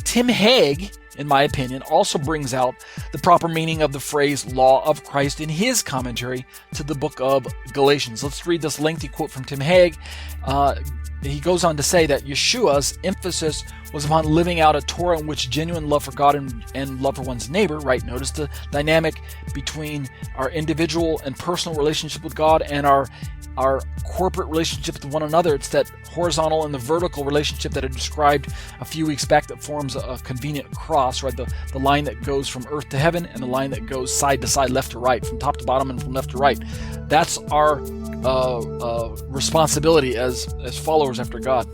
Tim Hegg, in my opinion, also brings out the proper meaning of the phrase law of Christ in his commentary to the book of Galatians. Let's read this lengthy quote from Tim Hegg. He goes on to say that Yeshua's emphasis was upon living out a Torah in which genuine love for God and love for one's neighbor, right? Notice the dynamic between our individual and personal relationship with God and our corporate relationship with one another. It's that horizontal and the vertical relationship that I described a few weeks back that forms a convenient cross, right? The line that goes from earth to heaven and the line that goes side to side, left to right, from top to bottom and from left to right. That's our responsibility as followers after God.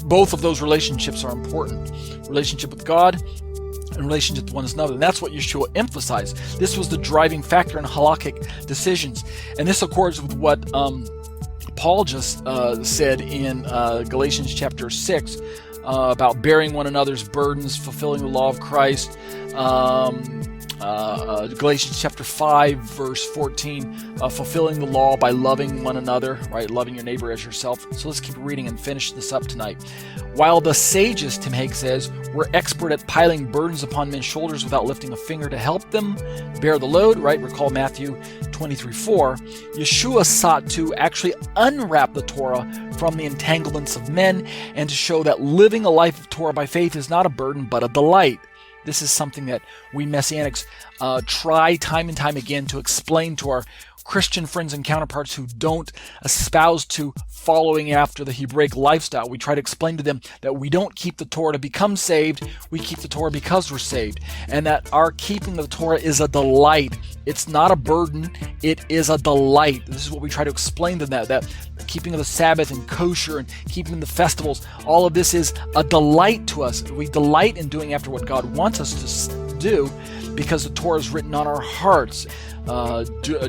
Both of those relationships are important. Relationship with God and relationship with one another. And that's what Yeshua emphasized. This was the driving factor in halakhic decisions. And this accords with what Paul just said in Galatians chapter 6 about bearing one another's burdens, fulfilling the law of Christ. Galatians chapter 5 verse 14, fulfilling the law by loving one another, right? Loving your neighbor as yourself. So let's keep reading and finish this up tonight. While the sages, Tim Hegg says, were expert at piling burdens upon men's shoulders without lifting a finger to help them bear the load, right? Recall Matthew 23:4. Yeshua sought to actually unwrap the Torah from the entanglements of men and to show that living a life of Torah by faith is not a burden but a delight. This is something that we Messianics try time and time again to explain to our Christian friends and counterparts who don't espouse to following after the Hebraic lifestyle. We try to explain to them that we don't keep the Torah to become saved, we keep the Torah because we're saved, and that our keeping the Torah is a delight. It's not a burden, it is a delight. This is what we try to explain to them, that keeping of the Sabbath and kosher and keeping the festivals, all of this is a delight to us. We delight in doing after what God wants us to do because the Torah is written on our hearts.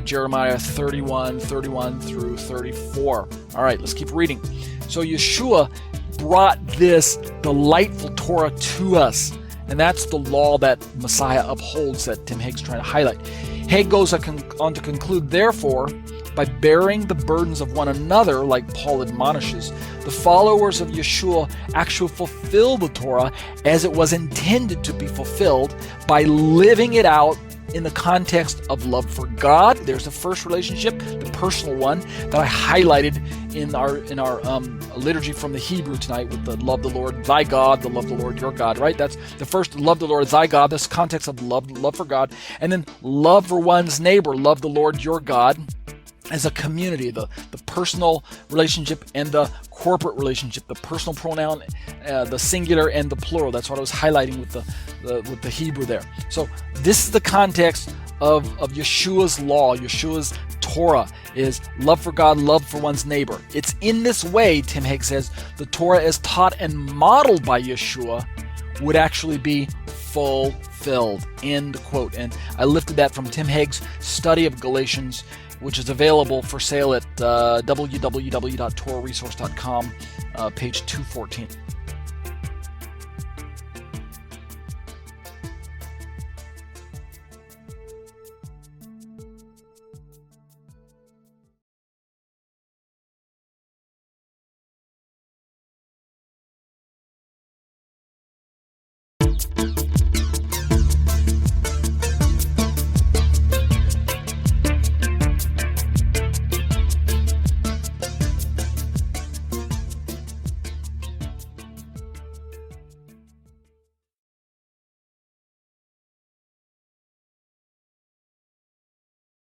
Jeremiah 31 through 34. All right, let's keep reading. So Yeshua brought this delightful Torah to us, and that's the law that Messiah upholds that Tim Hegg's trying to highlight. Hegg goes on to conclude, therefore, by bearing the burdens of one another, like Paul admonishes, the followers of Yeshua actually fulfill the Torah as it was intended to be fulfilled by living it out in the context of love for God. There's the first relationship, the personal one that I highlighted in our liturgy from the Hebrew tonight with the love the Lord thy God, the love the Lord your God, right? That's the first, love the Lord thy God, this context of love for God, and then love for one's neighbor, love the Lord your God as a community, the personal relationship and the corporate relationship, the personal pronoun, the singular and the plural. That's what I was highlighting with the Hebrew there. So this is the context of Yeshua's law, Yeshua's Torah, is love for God, love for one's neighbor. It's in this way, Tim Hegg says, the Torah as taught and modeled by Yeshua would actually be fulfilled. End quote. And I lifted that from Tim Hegg's study of Galatians, which is available for sale at www.torahresource.com, page 214.